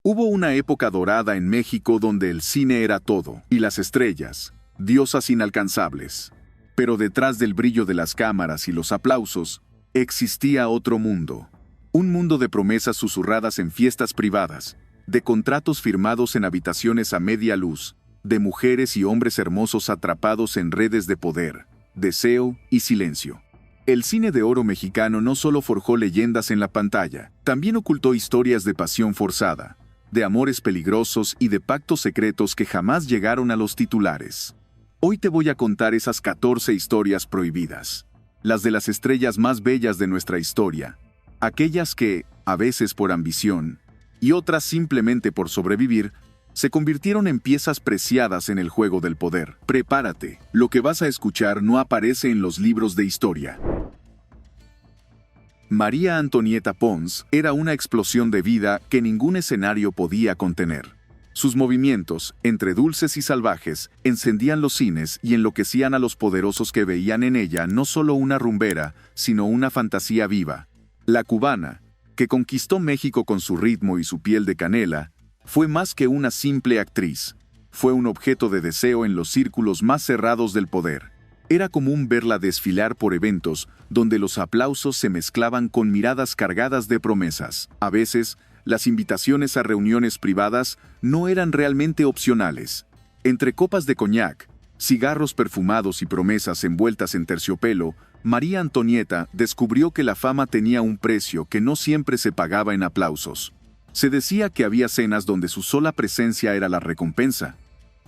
Hubo una época dorada en México donde el cine era todo, y las estrellas, diosas inalcanzables. Pero detrás del brillo de las cámaras y los aplausos, existía otro mundo. Un mundo de promesas susurradas en fiestas privadas, de contratos firmados en habitaciones a media luz, de mujeres y hombres hermosos atrapados en redes de poder, deseo y silencio. El cine de oro mexicano no solo forjó leyendas en la pantalla, también ocultó historias de pasión forzada, de amores peligrosos y de pactos secretos que jamás llegaron a los titulares. Hoy te voy a contar esas 14 historias prohibidas, las de las estrellas más bellas de nuestra historia, aquellas que, a veces por ambición, y otras simplemente por sobrevivir, se convirtieron en piezas preciadas en el juego del poder. Prepárate, lo que vas a escuchar no aparece en los libros de historia. María Antonieta Pons era una explosión de vida que ningún escenario podía contener. Sus movimientos, entre dulces y salvajes, encendían los cines y enloquecían a los poderosos que veían en ella no solo una rumbera, sino una fantasía viva. La cubana, que conquistó México con su ritmo y su piel de canela, fue más que una simple actriz. Fue un objeto de deseo en los círculos más cerrados del poder. Era común verla desfilar por eventos donde los aplausos se mezclaban con miradas cargadas de promesas. A veces, las invitaciones a reuniones privadas no eran realmente opcionales. Entre copas de coñac, cigarros perfumados y promesas envueltas en terciopelo, María Antonieta descubrió que la fama tenía un precio que no siempre se pagaba en aplausos. Se decía que había cenas donde su sola presencia era la recompensa,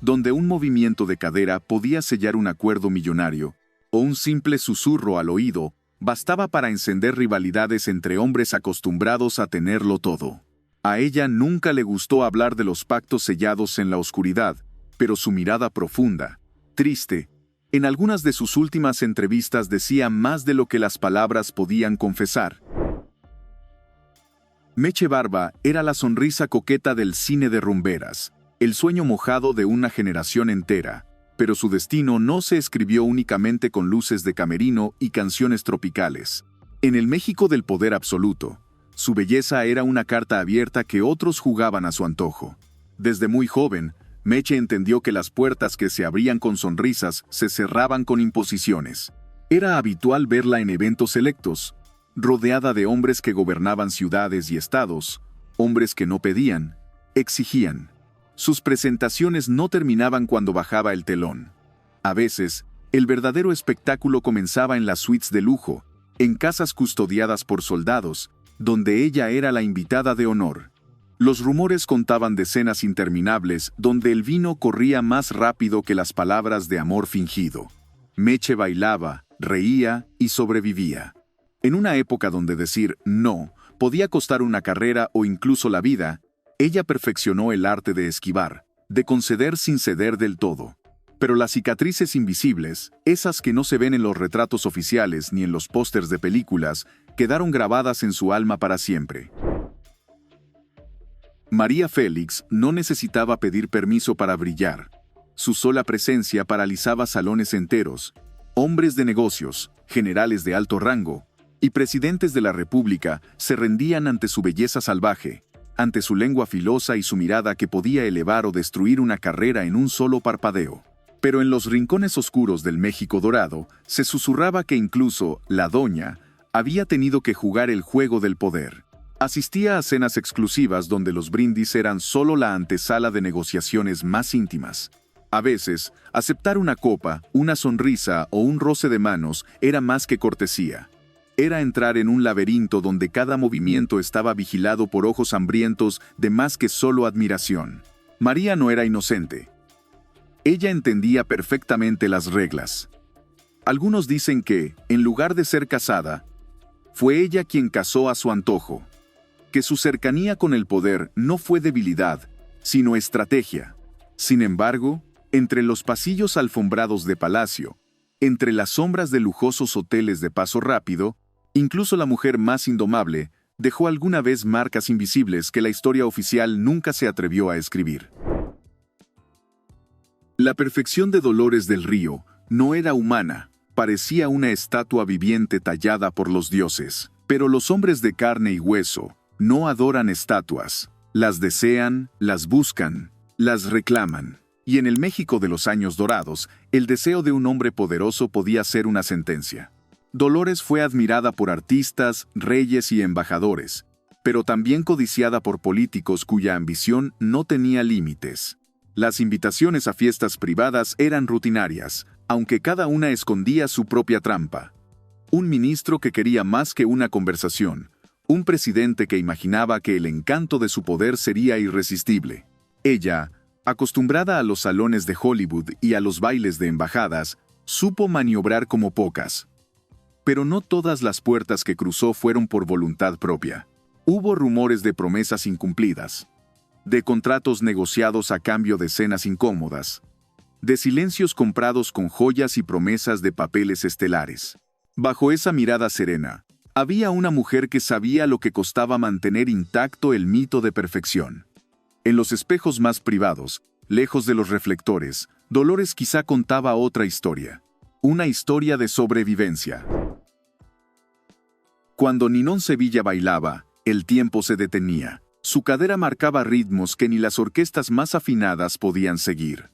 donde un movimiento de cadera podía sellar un acuerdo millonario, o un simple susurro al oído bastaba para encender rivalidades entre hombres acostumbrados a tenerlo todo. A ella nunca le gustó hablar de los pactos sellados en la oscuridad, pero su mirada profunda, triste, en algunas de sus últimas entrevistas decía más de lo que las palabras podían confesar. Meche Barba era la sonrisa coqueta del cine de rumberas, el sueño mojado de una generación entera, pero su destino no se escribió únicamente con luces de camerino y canciones tropicales. En el México del poder absoluto, su belleza era una carta abierta que otros jugaban a su antojo. Desde muy joven, Meche entendió que las puertas que se abrían con sonrisas se cerraban con imposiciones. Era habitual verla en eventos selectos, rodeada de hombres que gobernaban ciudades y estados, hombres que no pedían, exigían. Sus presentaciones no terminaban cuando bajaba el telón. A veces, el verdadero espectáculo comenzaba en las suites de lujo, en casas custodiadas por soldados, donde ella era la invitada de honor. Los rumores contaban de cenas interminables donde el vino corría más rápido que las palabras de amor fingido. Meche bailaba, reía y sobrevivía. En una época donde decir no podía costar una carrera o incluso la vida, ella perfeccionó el arte de esquivar, de conceder sin ceder del todo. Pero las cicatrices invisibles, esas que no se ven en los retratos oficiales ni en los pósters de películas, quedaron grabadas en su alma para siempre. María Félix no necesitaba pedir permiso para brillar. Su sola presencia paralizaba salones enteros. Hombres de negocios, generales de alto rango y presidentes de la República se rendían ante su belleza salvaje, ante su lengua filosa y su mirada que podía elevar o destruir una carrera en un solo parpadeo. Pero en los rincones oscuros del México dorado se susurraba que incluso la doña había tenido que jugar el juego del poder. Asistía a cenas exclusivas donde los brindis eran solo la antesala de negociaciones más íntimas. A veces, aceptar una copa, una sonrisa o un roce de manos era más que cortesía. Era entrar en un laberinto donde cada movimiento estaba vigilado por ojos hambrientos de más que solo admiración. María no era inocente. Ella entendía perfectamente las reglas. Algunos dicen que, en lugar de ser casada, fue ella quien casó a su antojo. Que su cercanía con el poder no fue debilidad, sino estrategia. Sin embargo, entre los pasillos alfombrados de palacio, entre las sombras de lujosos hoteles de paso rápido, incluso la mujer más indomable dejó alguna vez marcas invisibles que la historia oficial nunca se atrevió a escribir. La perfección de Dolores del Río no era humana, parecía una estatua viviente tallada por los dioses. Pero los hombres de carne y hueso no adoran estatuas, Las desean, las buscan, las reclaman. Y en el México de los años dorados, el deseo de un hombre poderoso podía ser una sentencia. Dolores fue admirada por artistas, reyes y embajadores, pero también codiciada por políticos cuya ambición no tenía límites. Las invitaciones a fiestas privadas eran rutinarias, aunque cada una escondía su propia trampa. Un ministro que quería más que una conversación, un presidente que imaginaba que el encanto de su poder sería irresistible. Ella, acostumbrada a los salones de Hollywood y a los bailes de embajadas, supo maniobrar como pocas. Pero no todas las puertas que cruzó fueron por voluntad propia. Hubo rumores de promesas incumplidas, de contratos negociados a cambio de cenas incómodas, de silencios comprados con joyas y promesas de papeles estelares. Bajo esa mirada serena, había una mujer que sabía lo que costaba mantener intacto el mito de perfección. En los espejos más privados, lejos de los reflectores, Dolores quizá contaba otra historia. Una historia de sobrevivencia. Cuando Ninón Sevilla bailaba, el tiempo se detenía. Su cadera marcaba ritmos que ni las orquestas más afinadas podían seguir.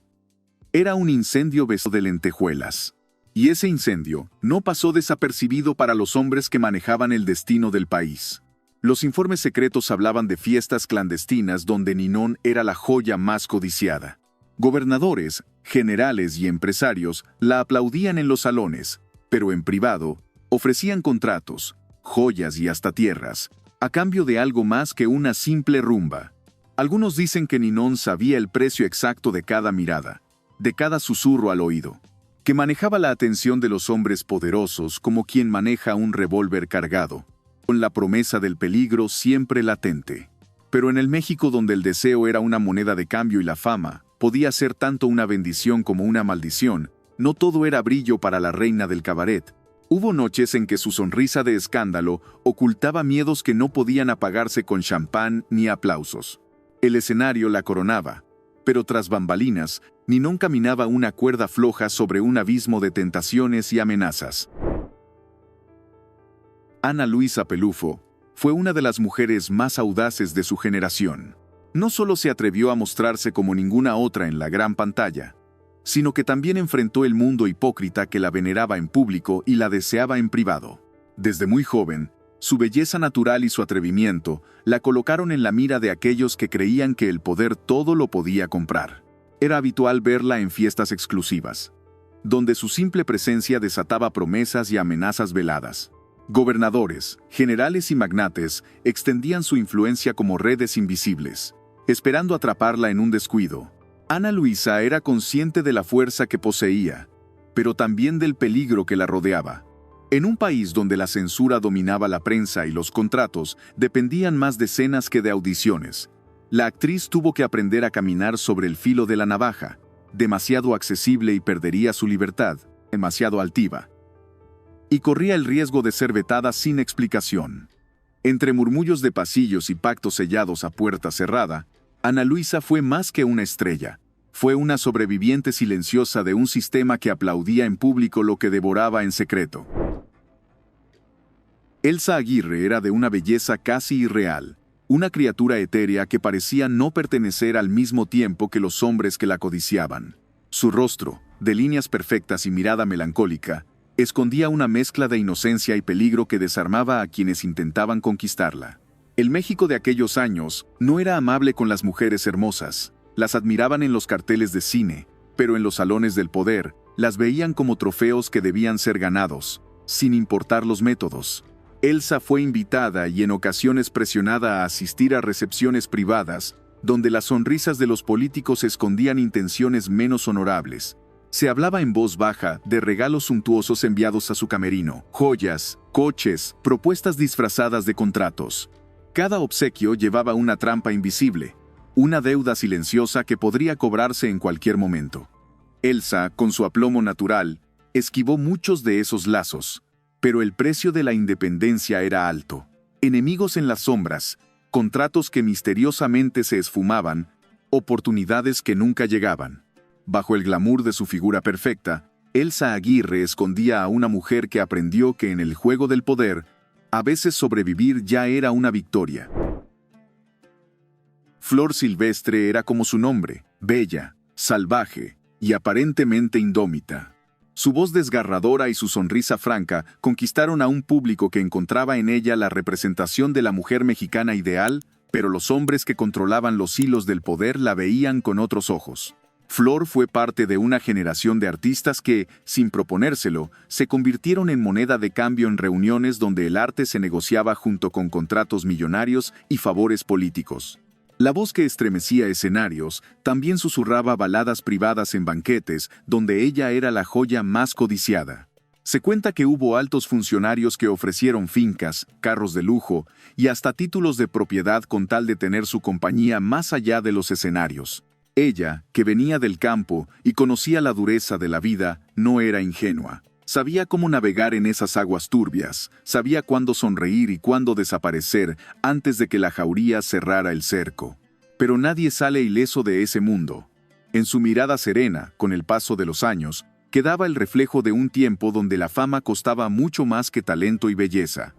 Era un incendio beso de lentejuelas. Y ese incendio no pasó desapercibido para los hombres que manejaban el destino del país. Los informes secretos hablaban de fiestas clandestinas donde Ninón era la joya más codiciada. Gobernadores, generales y empresarios la aplaudían en los salones, pero en privado ofrecían contratos, joyas y hasta tierras, a cambio de algo más que una simple rumba. Algunos dicen que Ninón sabía el precio exacto de cada mirada, de cada susurro al oído, que manejaba la atención de los hombres poderosos como quien maneja un revólver cargado, con la promesa del peligro siempre latente. Pero en el México donde el deseo era una moneda de cambio y la fama podía ser tanto una bendición como una maldición, no todo era brillo para la reina del cabaret. Hubo noches en que su sonrisa de escándalo ocultaba miedos que no podían apagarse con champán ni aplausos. El escenario la coronaba, pero tras bambalinas, Ninón caminaba una cuerda floja sobre un abismo de tentaciones y amenazas. Ana Luisa Pelufo fue una de las mujeres más audaces de su generación. No solo se atrevió a mostrarse como ninguna otra en la gran pantalla, sino que también enfrentó el mundo hipócrita que la veneraba en público y la deseaba en privado. Desde muy joven, su belleza natural y su atrevimiento la colocaron en la mira de aquellos que creían que el poder todo lo podía comprar. Era habitual verla en fiestas exclusivas, donde su simple presencia desataba promesas y amenazas veladas. Gobernadores, generales y magnates extendían su influencia como redes invisibles, esperando atraparla en un descuido. Ana Luisa era consciente de la fuerza que poseía, pero también del peligro que la rodeaba. En un país donde la censura dominaba la prensa y los contratos dependían más de cenas que de audiciones, la actriz tuvo que aprender a caminar sobre el filo de la navaja, demasiado accesible y perdería su libertad, demasiado altiva. Y corría el riesgo de ser vetada sin explicación. Entre murmullos de pasillos y pactos sellados a puerta cerrada, Ana Luisa fue más que una estrella. Fue una sobreviviente silenciosa de un sistema que aplaudía en público lo que devoraba en secreto. Elsa Aguirre era de una belleza casi irreal, una criatura etérea que parecía no pertenecer al mismo tiempo que los hombres que la codiciaban. Su rostro, de líneas perfectas y mirada melancólica, escondía una mezcla de inocencia y peligro que desarmaba a quienes intentaban conquistarla. El México de aquellos años no era amable con las mujeres hermosas. Las admiraban en los carteles de cine, pero en los salones del poder, las veían como trofeos que debían ser ganados, sin importar los métodos. Elsa fue invitada y en ocasiones presionada a asistir a recepciones privadas, donde las sonrisas de los políticos escondían intenciones menos honorables. Se hablaba en voz baja de regalos suntuosos enviados a su camerino, joyas, coches, propuestas disfrazadas de contratos. Cada obsequio llevaba una trampa invisible, una deuda silenciosa que podría cobrarse en cualquier momento. Elsa, con su aplomo natural, esquivó muchos de esos lazos, pero el precio de la independencia era alto. Enemigos en las sombras, contratos que misteriosamente se esfumaban, oportunidades que nunca llegaban. Bajo el glamour de su figura perfecta, Elsa Aguirre escondía a una mujer que aprendió que en el juego del poder, a veces sobrevivir ya era una victoria. Flor Silvestre era como su nombre, bella, salvaje y aparentemente indómita. Su voz desgarradora y su sonrisa franca conquistaron a un público que encontraba en ella la representación de la mujer mexicana ideal, pero los hombres que controlaban los hilos del poder la veían con otros ojos. Flor fue parte de una generación de artistas que, sin proponérselo, se convirtieron en moneda de cambio en reuniones donde el arte se negociaba junto con contratos millonarios y favores políticos. La voz que estremecía escenarios también susurraba baladas privadas en banquetes donde ella era la joya más codiciada. Se cuenta que hubo altos funcionarios que ofrecieron fincas, carros de lujo y hasta títulos de propiedad con tal de tener su compañía más allá de los escenarios. Ella, que venía del campo y conocía la dureza de la vida, no era ingenua. Sabía cómo navegar en esas aguas turbias, sabía cuándo sonreír y cuándo desaparecer antes de que la jauría cerrara el cerco. Pero nadie sale ileso de ese mundo. En su mirada serena, con el paso de los años, quedaba el reflejo de un tiempo donde la fama costaba mucho más que talento y belleza.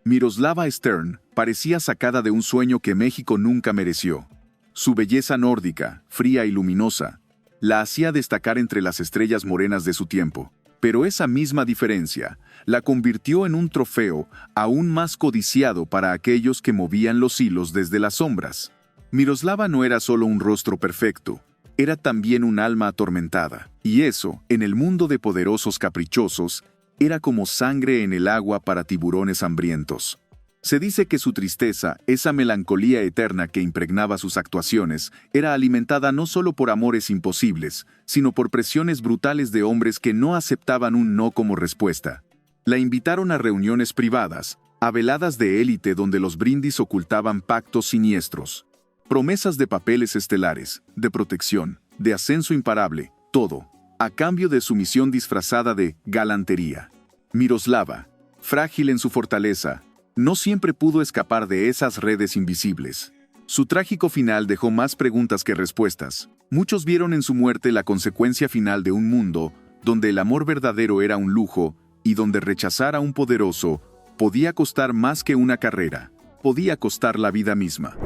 Miroslava Stern parecía sacada de un sueño que México nunca mereció. Su belleza nórdica, fría y luminosa, la hacía destacar entre las estrellas morenas de su tiempo. Pero esa misma diferencia la convirtió en un trofeo aún más codiciado para aquellos que movían los hilos desde las sombras. Miroslava no era solo un rostro perfecto, era también un alma atormentada. Y eso, en el mundo de poderosos caprichosos, era como sangre en el agua para tiburones hambrientos. Se dice que su tristeza, esa melancolía eterna que impregnaba sus actuaciones, era alimentada no solo por amores imposibles, sino por presiones brutales de hombres que no aceptaban un no como respuesta. La invitaron a reuniones privadas, a veladas de élite donde los brindis ocultaban pactos siniestros. Promesas de papeles estelares, de protección, de ascenso imparable, todo, a cambio de sumisión disfrazada de galantería. Miroslava, frágil en su fortaleza, no siempre pudo escapar de esas redes invisibles. Su trágico final dejó más preguntas que respuestas. Muchos vieron en su muerte la consecuencia final de un mundo donde el amor verdadero era un lujo y donde rechazar a un poderoso podía costar más que una carrera, podía costar la vida misma.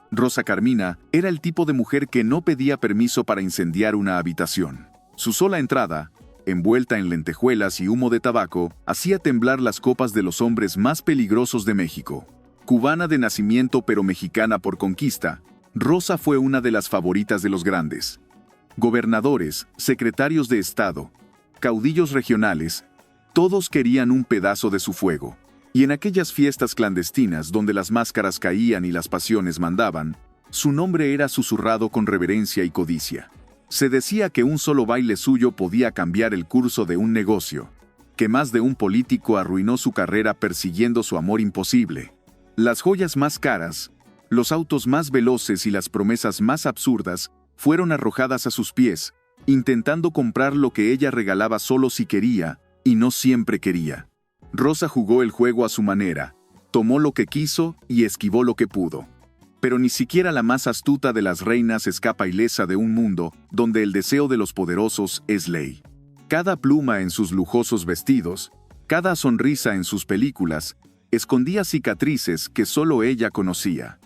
Rosa Carmina era el tipo de mujer que no pedía permiso para incendiar una habitación. Su sola entrada, envuelta en lentejuelas y humo de tabaco, hacía temblar las copas de los hombres más peligrosos de México. Cubana de nacimiento pero mexicana por conquista, Rosa fue una de las favoritas de los grandes. Gobernadores, secretarios de Estado, caudillos regionales, todos querían un pedazo de su fuego. Y en aquellas fiestas clandestinas donde las máscaras caían y las pasiones mandaban, su nombre era susurrado con reverencia y codicia. Se decía que un solo baile suyo podía cambiar el curso de un negocio, que más de un político arruinó su carrera persiguiendo su amor imposible. Las joyas más caras, los autos más veloces y las promesas más absurdas fueron arrojadas a sus pies, intentando comprar lo que ella regalaba solo si quería, y no siempre quería. Rosa jugó el juego a su manera, tomó lo que quiso y esquivó lo que pudo. Pero ni siquiera la más astuta de las reinas escapa ilesa de un mundo donde el deseo de los poderosos es ley. Cada pluma en sus lujosos vestidos, cada sonrisa en sus películas, escondía cicatrices que solo ella conocía.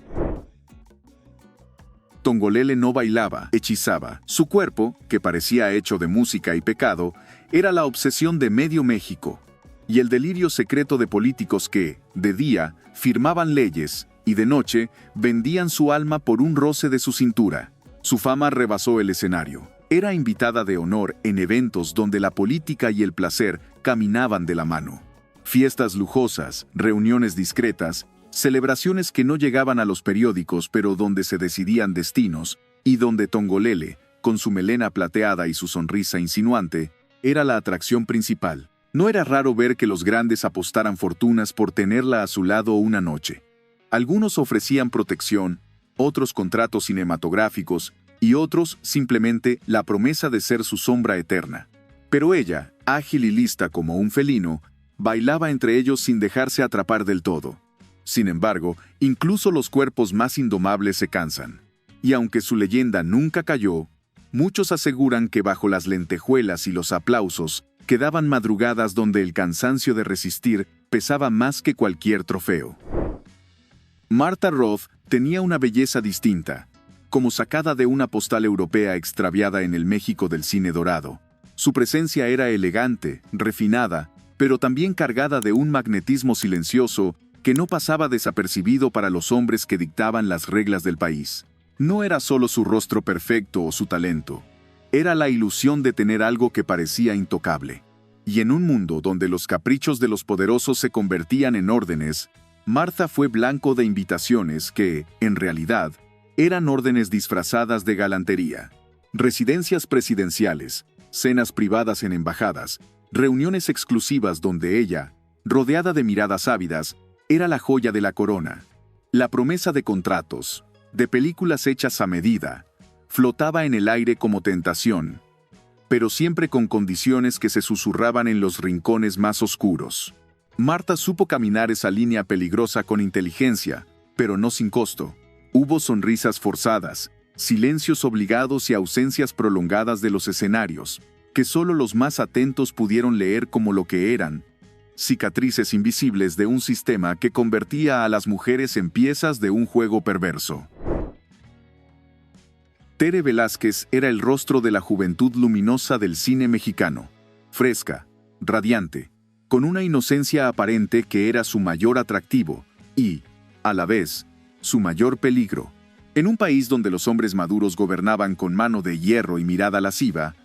Tongolele no bailaba, hechizaba. Su cuerpo, que parecía hecho de música y pecado, era la obsesión de medio México, y el delirio secreto de políticos que, de día, firmaban leyes, y de noche vendían su alma por un roce de su cintura. Su fama rebasó el escenario. Era invitada de honor en eventos donde la política y el placer caminaban de la mano. Fiestas lujosas, reuniones discretas, celebraciones que no llegaban a los periódicos pero donde se decidían destinos, y donde Tongolele, con su melena plateada y su sonrisa insinuante, era la atracción principal. No era raro ver que los grandes apostaran fortunas por tenerla a su lado una noche. Algunos ofrecían protección, otros contratos cinematográficos y otros simplemente la promesa de ser su sombra eterna. Pero ella, ágil y lista como un felino, bailaba entre ellos sin dejarse atrapar del todo. Sin embargo, incluso los cuerpos más indomables se cansan. Y aunque su leyenda nunca cayó, muchos aseguran que bajo las lentejuelas y los aplausos quedaban madrugadas donde el cansancio de resistir pesaba más que cualquier trofeo. Martha Roth tenía una belleza distinta, como sacada de una postal europea extraviada en el México del cine dorado. Su presencia era elegante, refinada, pero también cargada de un magnetismo silencioso que no pasaba desapercibido para los hombres que dictaban las reglas del país. No era solo su rostro perfecto o su talento. Era la ilusión de tener algo que parecía intocable. Y en un mundo donde los caprichos de los poderosos se convertían en órdenes, Martha fue blanco de invitaciones que, en realidad, eran órdenes disfrazadas de galantería. Residencias presidenciales, cenas privadas en embajadas, reuniones exclusivas donde ella, rodeada de miradas ávidas, era la joya de la corona. La promesa de contratos, de películas hechas a medida, flotaba en el aire como tentación, pero siempre con condiciones que se susurraban en los rincones más oscuros. Martha supo caminar esa línea peligrosa con inteligencia, pero no sin costo. Hubo sonrisas forzadas, silencios obligados y ausencias prolongadas de los escenarios, que solo los más atentos pudieron leer como lo que eran: cicatrices invisibles de un sistema que convertía a las mujeres en piezas de un juego perverso. Tere Velázquez era el rostro de la juventud luminosa del cine mexicano, fresca, radiante, con una inocencia aparente que era su mayor atractivo y, a la vez, su mayor peligro. En un país donde los hombres maduros gobernaban con mano de hierro y mirada lasciva,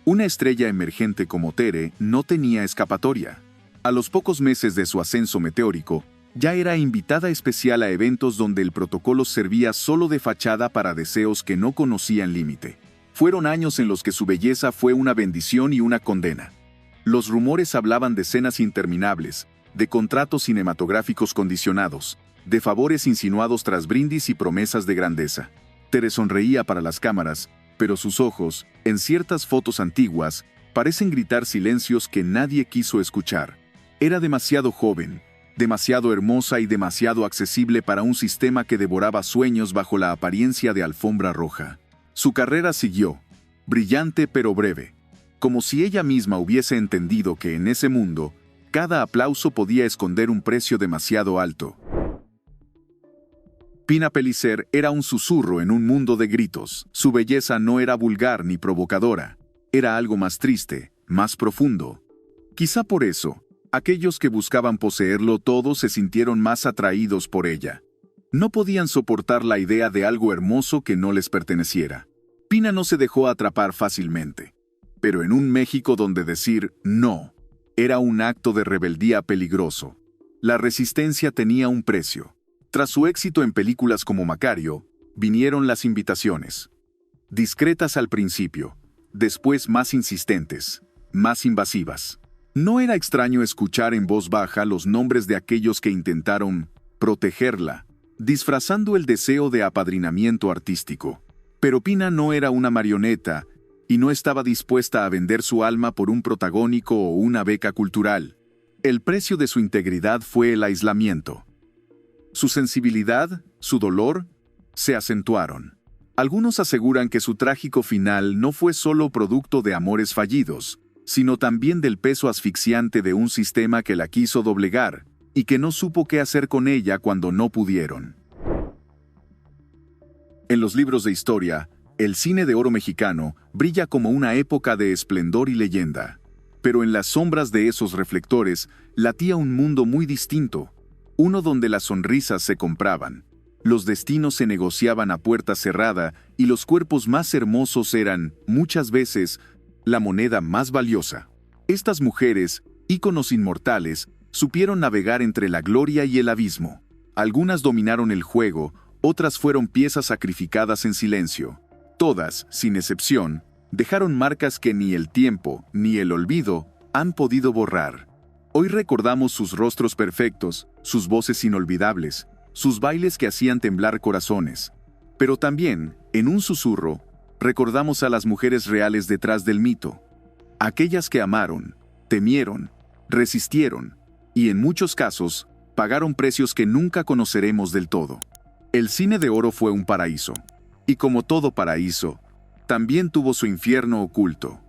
una estrella emergente como Tere no tenía escapatoria. A los pocos meses de su ascenso meteórico, ya era invitada especial a eventos donde el protocolo servía solo de fachada para deseos que no conocían límite. Fueron años en los que su belleza fue una bendición y una condena. Los rumores hablaban de cenas interminables, de contratos cinematográficos condicionados, de favores insinuados tras brindis y promesas de grandeza. Tere sonreía para las cámaras, pero sus ojos, en ciertas fotos antiguas, parecen gritar silencios que nadie quiso escuchar. Era demasiado joven, demasiado hermosa y demasiado accesible para un sistema que devoraba sueños bajo la apariencia de alfombra roja. Su carrera siguió, brillante pero breve, como si ella misma hubiese entendido que en ese mundo, cada aplauso podía esconder un precio demasiado alto. Pina Pellicer era un susurro en un mundo de gritos. Su belleza no era vulgar ni provocadora, era algo más triste, más profundo. Quizá por eso, aquellos que buscaban poseerlo todo se sintieron más atraídos por ella. No podían soportar la idea de algo hermoso que no les perteneciera. Pina no se dejó atrapar fácilmente. Pero en un México donde decir no era un acto de rebeldía peligroso, la resistencia tenía un precio. Tras su éxito en películas como Macario, vinieron las invitaciones. Discretas al principio, después más insistentes, más invasivas. No era extraño escuchar en voz baja los nombres de aquellos que intentaron protegerla, disfrazando el deseo de apadrinamiento artístico. Pero Pina no era una marioneta y no estaba dispuesta a vender su alma por un protagónico o una beca cultural. El precio de su integridad fue el aislamiento. Su sensibilidad, su dolor, se acentuaron. Algunos aseguran que su trágico final no fue solo producto de amores fallidos, sino también del peso asfixiante de un sistema que la quiso doblegar y que no supo qué hacer con ella cuando no pudieron. En los libros de historia, el cine de oro mexicano brilla como una época de esplendor y leyenda. Pero en las sombras de esos reflectores latía un mundo muy distinto, uno donde las sonrisas se compraban, los destinos se negociaban a puerta cerrada y los cuerpos más hermosos eran, muchas veces, la moneda más valiosa. Estas mujeres, íconos inmortales, supieron navegar entre la gloria y el abismo. Algunas dominaron el juego, otras fueron piezas sacrificadas en silencio. Todas, sin excepción, dejaron marcas que ni el tiempo ni el olvido han podido borrar. Hoy recordamos sus rostros perfectos, sus voces inolvidables, sus bailes que hacían temblar corazones. Pero también, en un susurro, recordamos a las mujeres reales detrás del mito. Aquellas que amaron, temieron, resistieron y, en muchos casos, pagaron precios que nunca conoceremos del todo. El cine de oro fue un paraíso. Y como todo paraíso, también tuvo su infierno oculto.